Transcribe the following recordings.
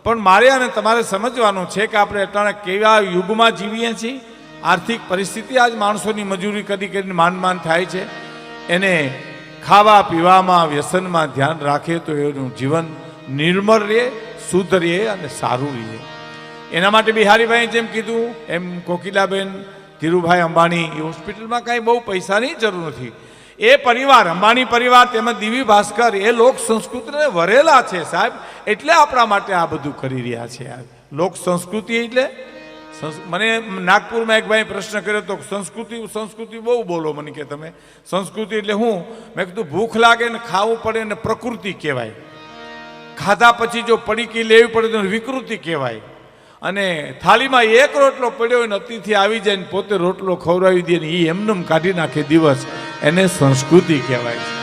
પણ મારે અને તમારે સમજવાનું છે કે આપણે અત્યારે કેવા યુગમાં જીવીએ છીએ. આર્થિક પરિસ્થિતિ આજ માણસોની મજૂરી કરી કરીને માંડ થાય છે. એને ખાવા પીવામાં વ્યસનમાં ધ્યાન રાખે તો એનું જીવન નિર્મળ રહે, શુદ્ધ રહે અને સારું રહે. એના માટે બિહારીભાઈ જેમ કીધું એમ કોકિલાબેન, ધીરુભાઈ અંબાણી એ હોસ્પિટલમાં કાંઈ બહુ પૈસાની જરૂર નથી. એ પરિવાર, અંબાણી પરિવાર તેમજ દિવ્ય ભાસ્કર એ લોક સંસ્કૃતિને વરેલા છે સાહેબ, એટલે આપણા માટે આ બધું કરી રહ્યા છે. લોક સંસ્કૃતિ એટલે મને નાગપુરમાં એક ભાઈ પ્રશ્ન કર્યો તો સંસ્કૃતિ બહુ બોલો. મને કે તમે સંસ્કૃતિ એટલે હું? મેં કીધું ભૂખ લાગે ને ખાવું પડે ને પ્રકૃતિ કહેવાય. ખાધા પછી જો પડીકી લેવી પડે તો વિકૃતિ કહેવાય. અને થાળીમાં એક રોટલો પડ્યો હોય ને અતિથિ આવી જાય ને પોતે રોટલો ખવડાવી દે ને એ એમનેમ કાઢી નાખે દિવસ, એને સંસ્કૃતિ કહેવાય છે.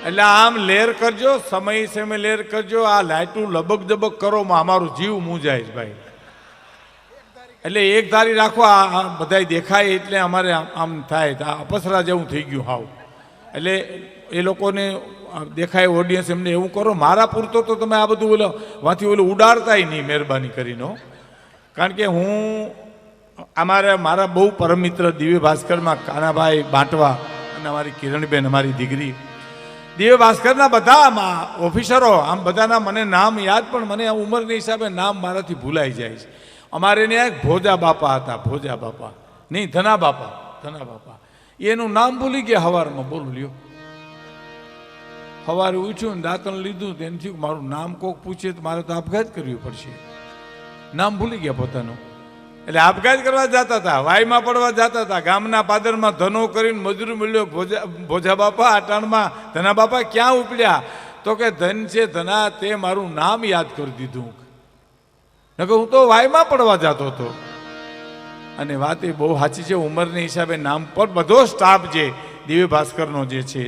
એટલે આમ લેર કરજો, સમય સમય લેર કરજો. આ લાઈટું લબક જબક કરો માં અમારું જીવ મૂંઝાય છે ભાઈ. એટલે એક ધારી રાખો, આ બધાય દેખાય એટલે અમારે આમ થાય અપસરા જેવું થઈ ગયું હાવ. એટલે એ લોકોને દેખાય ઓડિયન્સ એમને એવું કરો. મારા પૂરતો તો તમે આ બધું વાંથી ઉડાડતાય નહીં મહેરબાની કરીને. કારણ કે હું મારા બહુ પરમ મિત્ર દિવ્ય ભાસ્કરમાં કાનાભાઈ બાંટવા અને અમારી કિરણબેન, અમારી દીકરી દિવ્ય ભાસ્કરના બધા ઓફિસરો, આમ બધાના મને નામ યાદ, પણ મને ઉંમરની હિસાબે નામ મારાથી ભૂલાઈ જાય છે. અમારે ત્યાં એક ભોજા બાપા હતા, ભોજા બાપા નહીં, ધના બાપા. એનું નામ ભૂલી ગયા હવારમાં. બોલું લ્યો, સવારે ઉઠ્યું ને દાંતણ લીધું તો એમ થયું મારું નામ કોક પૂછે તો મારે તો આપઘાત કરવી પડશે. નામ ભૂલી ગયા પોતાનું. એટલે આપઘાત કરવા જતા હતા, વાયમાં પડવા જતા હતા. ગામના પાદરમાં ધનો કરીને મજૂર મળ્યો. ભોજા બાપા અટાણમાં ધના બાપા ક્યાં ઉપડ્યા? તો કે ધન છે ધના, તે મારું નામ યાદ કરી દીધું. નકર હું તો વાયમાં પડવા જતો હતો. અને વાત એ બહુ સાચી છે. ઉંમરની હિસાબે નામ પર બધો સ્ટાફ જે દિવ્ય ભાસ્કરનો જે છે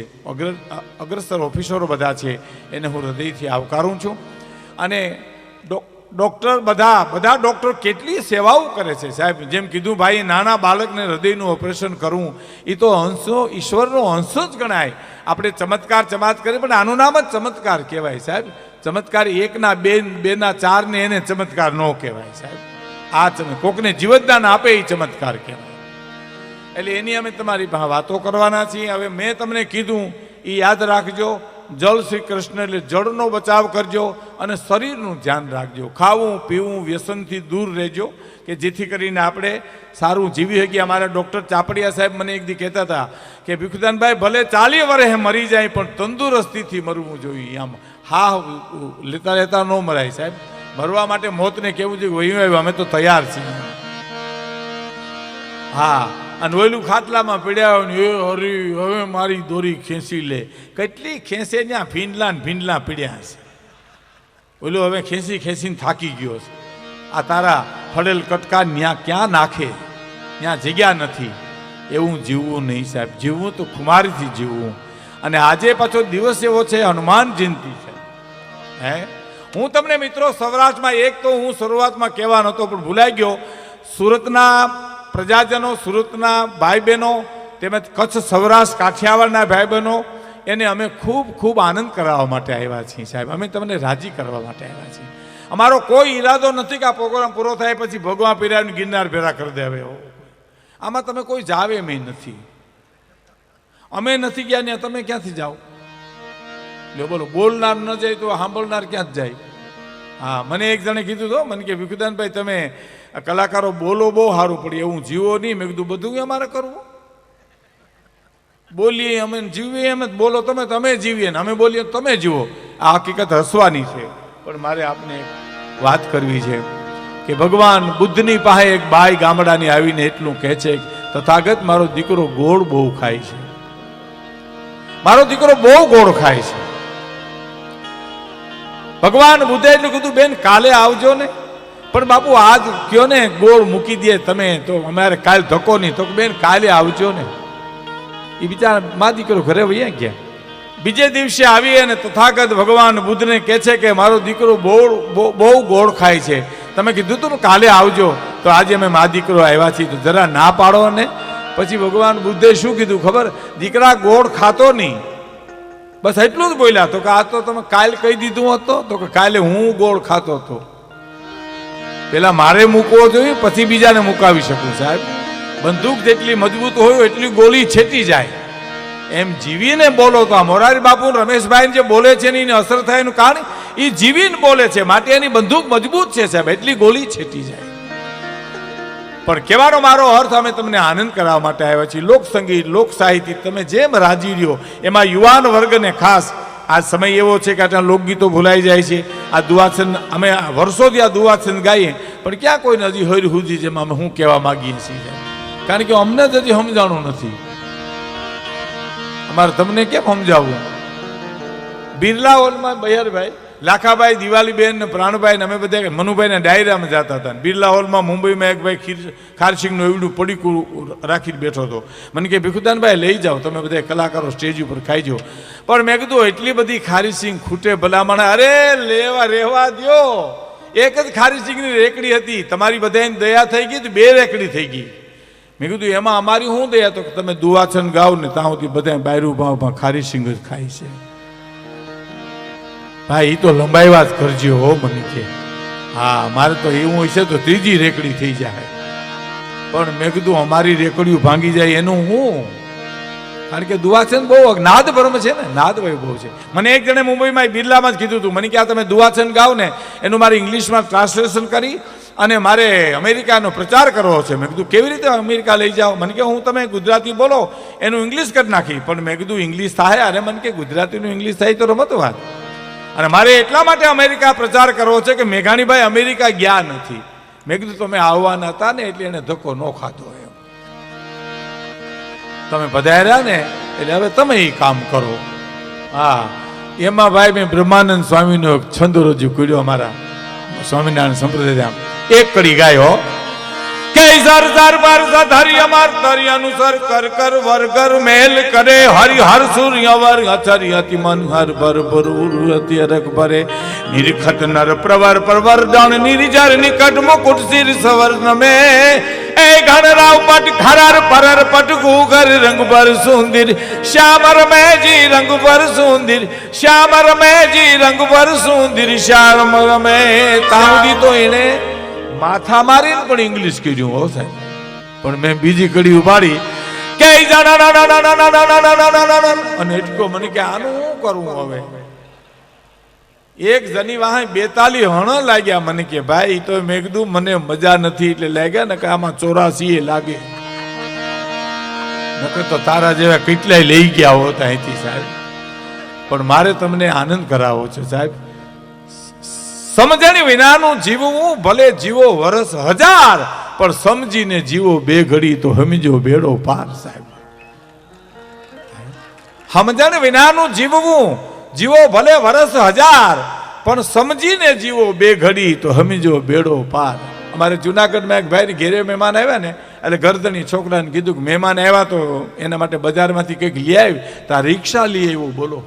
અગ્રસર ઓફિસરો બધા છે એને હું હૃદયથી આવકારું છું. અને ડૉક્ટર બધા ડૉક્ટર કેટલી સેવાઓ કરે છે સાહેબ. જેમ કીધું ભાઈ, નાના બાળકને હૃદયનું ઓપરેશન કરવું એ તો ઈશ્વરનો અંશ જ ગણાય. આપણે ચમત્કાર કરીએ પણ આનું નામ જ ચમત્કાર કહેવાય સાહેબ. ચમત્કાર એકના બેના ચારને એને ચમત્કાર ન કહેવાય સાહેબ. આ કોકને જીવતદાન આપે એ ચમત્કાર કહેવાય. એટલે એની અમે તમારી પાસે વાતો કરવાના છીએ. હવે મેં તમને કીધું એ યાદ રાખજો. જળ શ્રી કૃષ્ણ એટલે જળનો બચાવ કરજો અને શરીરનું ધ્યાન રાખજો. ખાવું પીવું વ્યસનથી દૂર રહેજો કે જેથી કરીને આપણે સારું જીવી શકીએ. અમારા ડૉક્ટર ચાપડિયા સાહેબ મને એક દી કહેતા હતા કે ભીખુદાનભાઈ ભલે 40 વર્ષે મરી જાય પણ તંદુરસ્તીથી મરવું જોઈએ. આમ લેતા ન મરાય સાહેબ. મરવા માટે મોતને કેવું છે વહી અમે તો તૈયાર છીએ. હા, અને ઓલું ખાટલામાં પીડ્યા હોય ને એ હરી હવે મારી દોરી ખેંચી લે. કેટલી ખેંચે ત્યાં ભીંડલા પીડ્યા છે. ઓલું હવે ખેંચીને થાકી ગયો છે. આ તારા ફળેલ કટકા ત્યાં ક્યાં નાખે? ત્યાં જગ્યા નથી. એવું જીવવું નહીં સાહેબ. જીવવું તો ખુમારીથી જીવવું. અને આજે પાછો દિવસ એવો છે હનુમાન જયંતિ છે. હું તમને મિત્રો સૌરાષ્ટ્રમાં એક તો હું શરૂઆતમાં કહેવા નહોતો પણ ભૂલાઈ ગયો. સુરતના પ્રજાજનો, સુરતના ભાઈ બહેનો તેમજ કચ્છ સૌરાષ્ટ્ર કાઠિયાવાડના ભાઈ બહેનો એને અમે ખૂબ આનંદ કરાવવા માટે આવ્યા છીએ સાહેબ. અમે તમને રાજી કરવા માટે આવ્યા છીએ. અમારો કોઈ ઈરાદો નથી કે આ પ્રોગ્રામ પૂરો થાય પછી ભગવાન પીરાને ગિરનાર ભેરા કરી દેવે. આમાં તમે કોઈ જાવે એમ નથી. અમે નથી ગયા ને તમે ક્યાંથી જાઓ? લો બોલો, બોલનાર ન જાય તો સાંભળનાર ક્યાં જ જાય? હા, મને એક જણે કીધું તો મને કે ભીખુદાનભાઈ તમે કલાકારો બોલો બહુ સારું પડે, એવું જીવો નહીં. મેં કીધું બધું અમારે કરવું? બોલીએ અમે જીવીએ એમ જ બોલો તમે જીવીએ ને અમે બોલીએ તમે જીવો. આ હકીકત હસવાની છે. પણ મારે આપને વાત કરવી છે કે ભગવાન બુદ્ધની પાસે એક બાઈ ગામડાની આવીને એટલું કહે છે, તથાગત મારો દીકરો ગોળ બહુ ખાય છે. મારો દીકરો બહુ ગોળ ખાય છે. ભગવાન બુદ્ધે એટલું કીધું બેન કાલે આવજો ને. પણ બાપુ આજ કયો ને ગોળ મૂકી દે તમે તો અમારે કાલ ધક્કો નહીં. તો બેન કાલે આવજો ને. એ બિચારા મા દીકરો ઘરે વૈયા ગયા. બીજે દિવસે આવી અને તથાગત ભગવાન બુદ્ધને કહે છે કે મારો દીકરો બહુ ગોળ ખાય છે. તમે કીધું તું ને કાલે આવજો. તો આજે અમે મા દીકરો આવ્યા છીએ તો જરા ના પાડો ને. પછી ભગવાન બુદ્ધે શું કીધું ખબર? દીકરા ગોળ ખાતો નહીં બસ એટલું જ બોલ્યા. તો કે આ તો તમે કાલ કહી દીધું હતો તો કે કાલે હું ગોળ ખાતો હતો. પેલા મારે મૂકવો જોઈએ પછી બીજાને મુકાવી શકું સાહેબ. બંદૂક જેટલી મજબૂત હોય એટલી ગોળી છેટી જાય. એમ જીવીને બોલો તો આ મોરારી બાપુ રમેશભાઈ જે બોલે છે ને એને અસર થાય એનું કારણ એ જીવીને બોલે છે માટે એની બંદૂક મજબૂત છે સાહેબ, એટલી ગોળી છેટી જાય. પણ કહેવાનો મારો અર્થ અમે તમને આનંદ કરાવવા માટે આવ્યા છીએ. લોક સંગીત, લોક સાહિત્ય તમે જેમ રાજી રહ્યો એમાં યુવાન વર્ગને ખાસ આ સમય એવો છે કે આટલા લોકગીતો ભૂલાઈ જાય છે. આ દુઆછંદ અમે વર્ષોથી આ દુઆછંદ ગાઈએ પણ ક્યાં કોઈને હજી હર હુજી જેમ અમે શું કહેવા માગીએ છીએ, કારણ કે અમને જ હજી સમજાણું નથી. અમારે તમને કેમ સમજાવવું? બિરલા હોલમાં બહેરભાઈ, લાખાભાઈ, દિવાલીબેન ને પ્રાણભાઈ ને અમે બધા મનુભાઈ ના ડાયરામાં જતા હતા. બિરલા હોલમાં મુંબઈમાં એક ભાઈ ખારસિંગનું એવડું પડીકું રાખીને બેઠો હતો. મને કે ભીખુદાનભાઈ લઈ જાઓ, તમે બધા કલાકારો સ્ટેજ ઉપર ખાઈ જાઓ. પણ મેં કીધું એટલી બધી ખારીસિંગ ખૂટે ભલામણ, અરે લેવા રહેવા દો. એક જ ખારીસિંગની રેકડી હતી, તમારી બધાની દયા થઈ ગઈ તો 2 રેકડી થઈ ગઈ. મેં કીધું એમાં અમારી શું દયા? તો તમે દુઆછંદ ગાવ ને ત્યાં સુધી બધા બાયરું ભાવમાં ખારીસિંગ જ ખાય છે. ભાઈ એ તો લંબાઈવા જ કરજો હો. મને કે હા મારે તો એવું હોય છે તો 3જી રેકડી થઈ જાય. પણ મેં કીધું અમારી રેકડીઓ ભાંગી જાય એનું હું? કારણ કે દુઆછંદ બહુ નાદ ભરમ છે ને, નાદ વૈભવ છે. મને એક જણે મુંબઈમાં બિરલામાં જ કીધું હતું, મને કે આ તમે દુઆછંદ ગાવ ને એનું મારે ઇંગ્લિશમાં ટ્રાન્સલેશન કરી અને મારે અમેરિકાનો પ્રચાર કરવો છે. મેં કીધું કેવી રીતે અમેરિકા લઈ જાઓ? મને કે હું તમે ગુજરાતી બોલો એનું ઇંગ્લિશ કરી નાખી. પણ મેં કીધું ઇંગ્લિશ થાય? અને મને કે ગુજરાતીનું ઇંગ્લિશ થાય તો રમત વાત. અને મારે એટલા માટે અમેરિકા પ્રચાર કરવો છે કે મેઘાણીભાઈ અમેરિકા ગયા નથી. મેં કીધું તમે આવવાના હતા ને એટલે એને ધક્કો ન ખાધો. એમ તમે પધાર્યા ને એટલે હવે તમે એ કામ કરો. હા એમાં ભાઈ મેં બ્રહ્માનંદ સ્વામીનો એક છંદ રજૂ કર્યો. અમારા સ્વામિનારાયણ સંપ્રદાય એક કડી ગાયો કે સર સર પર સધરી અમર તરી અનુસર કર કર વરગર મેલ કરે હરિ હર સૂર્ય વર અચરી અતિ મન હર બર બરુર અતિ અરક ભરે નિરખત નર પ્રવર પરવર દણ નિર્જર નિકટ મુકુટ સિર સવર નમે એ ઘન રાવ પટ ખરર પરર પટ ગુગર રંગ પર સુંદર શ્યામ રમેજી રંગ પર સુંદર શ્યામ રમેજી રંગ પર સુંદર શ્યામ રમે તાઉદી તો એને માથા મારીને પણ ઇંગ્લિશ કર્યું હો સાહેબ. પણ મેં બીજી કડી ઉપાડી કે અને એટલો મને કે આનું શું કરવું હવે? એક જની વાહે 42 હણ લાગ્યા. મને કે ભાઈ તો મેં કીધું મને મજા નથી એટલે લાગ્યા ને કે આમાં 84 લાગે. નકર તો તારા જેવા કેટલાય લઈ ગયા હોત અહીંથી સાહેબ. પણ મારે તમને આનંદ કરાવો છે સાહેબ. સમજણ વિનાનું જીવવું ભલે જીવો વર્ષ 1000 પણ સમજીને જીવો 2 ઘડી તો સમજો બેડો પાર સાહેબ. સમજણ વિનાનું જીવવું જીવો ભલે વર્ષ 1000 પણ સમજીને જીવો 2 ઘડી તો સમજો બેડો પાર. અમારે જુનાગઢમાં એક ભાઈ ઘેરે મહેમાન આવ્યા ને એટલે ગરદની છોકરાને કીધું કે મહેમાન આવ્યા તો એના માટે બજારમાંથી કંઈક લઈ આવી તો આ રિક્ષા લઈ આવ્યું. બોલો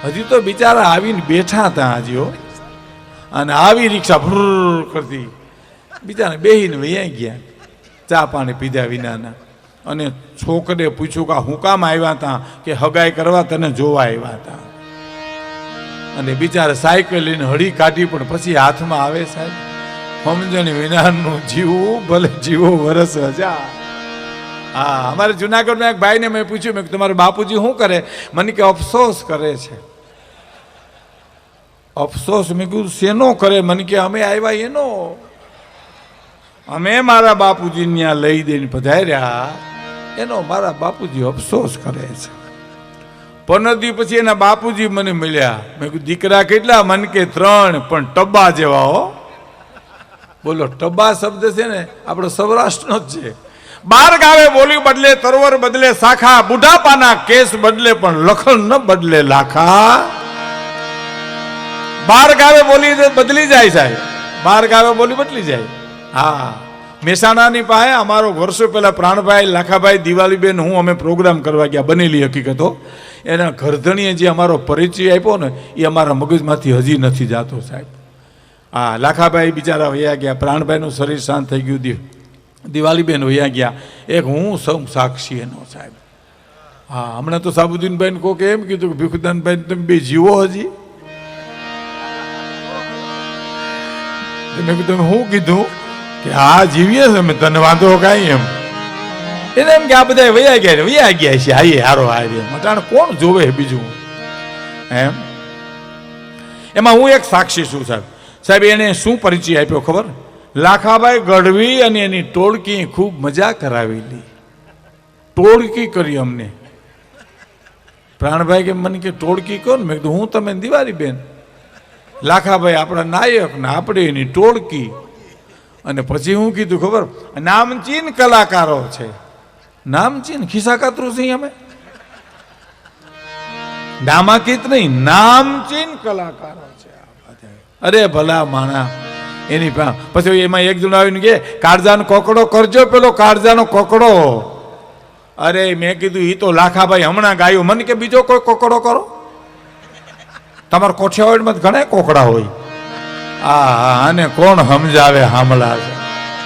હજી તો બિચારા આવીને બેઠા હતા હજી. અને આવી રિક્ષા ભૂર કરતી બિચારા બેહીને વૈયા ગયા ચા પાણી પીધા વિનાના. અને છોકરે પૂછ્યું કે હું કામ આવ્યા હતા? કે હગાઈ કરવા તને જોવા આવ્યા હતા. અને બિચારા સાયકલ લઈને હળી કાઢી પણ પછી હાથમાં આવે સાહેબ સમજણ વિનાનું જીવું ભલે જીવો વર્ષ 1000. હા અમારે જુનાગઢમાં એક ભાઈને મેં પૂછ્યું મેં તમારા બાપુજી શું કરે? મને કે અફસોસ કરે છે. અફસોસ? મેં કીધું શેનો કરે? મને કે અમે આવ્યા એનો. અમે મારા બાપુજી ત્યાં લઈ દઈને પધાર્યા એનો મારા બાપુજી અફસોસ કરે છે. 15 દી પછી એના બાપુજી મને મળ્યા. મેં કીધું દીકરા કેટલા? મને કે 3 પણ ટબ્બા જેવા હો. બોલો ટબ્બા શબ્દ છે ને આપણો સૌરાષ્ટ્રનો જ છે. 12 ગાવે બોલી બદલે તરવર બદલે શાખા બુઢાપાના કેસ બદલે પણ લખણ ન બદલે લાખા. 12 ગાવે બોલી બદલી જાય સાહેબ. 12 ગાવે બોલી બદલી જાય. હા મહેસાણાની પાસે અમારો વર્ષો પહેલા પ્રાણભાઈ, લાખાભાઈ, દિવાલીબેન હું અમે પ્રોગ્રામ કરવા ગયા. બનેલી હકીકતો એના ઘરધણીએ જે અમારો પરિચય આપ્યો ને એ અમારા મગજમાંથી હજી નથી જાતો સાહેબ. હા લાખાભાઈ બિચારા વયા ગયા, પ્રાણભાઈનું શરીર શાંત થઈ ગયું, દિવાલીબેન વયા ગયા, એક હું સૌ સાક્ષી એનો સાહેબ. હા, હમણાં તો સાબુદ્દીનભાઈ ને કોકે એમ કીધું કે ભીખુદાનભાઈ તમે બે જીવો હજી. મેં કીધું હું કીધું કે હા જીવીએ છે અમે, તને વાંધો કાંઈ એમ. એને એમ કે આ બધા વયા ગયા છે, હાઈએ હારો હારે મટાણ કોણ જોવે બીજું એમ. એમાં હું એક સાક્ષી છું સાહેબ એને શું પરિચય આપ્યો ખબર? લાખાભાઈ ગઢવી અને એની ટોળકી ખૂબ મજા કરાવેલી, ટોળકી કરી અમને. પ્રાણભાઈ કે મને કે ટોળકી કોણ? મેં કીધું હું તમે દિવાળી બેન. લાખાભાઈ આપણા નાયક ને આપણે એની ટોળકી. અને પછી હું કીધું ખબર? નામચીન કલાકારો છે, નામચીન ખિસ્સા કાતરું છે અમે, નામાંકિત નહીં, નામચીન કલાકારો છે. અરે ભલા માણા એની પછી એમાં એક જણ આવીને કે કાળજાનો કોકડો કરજો, પેલો કાળજાનો કોકડો. અરે મેં કીધું ઈ તો લાખાભાઈ હમણાં ગાયું, મને કે બીજો કોઈ કોકડો કરો. તમારા કોઠિયાવાડમાં ઘણા કોકડા હોય. આ આને કોણ સમજાવે હામલા છે.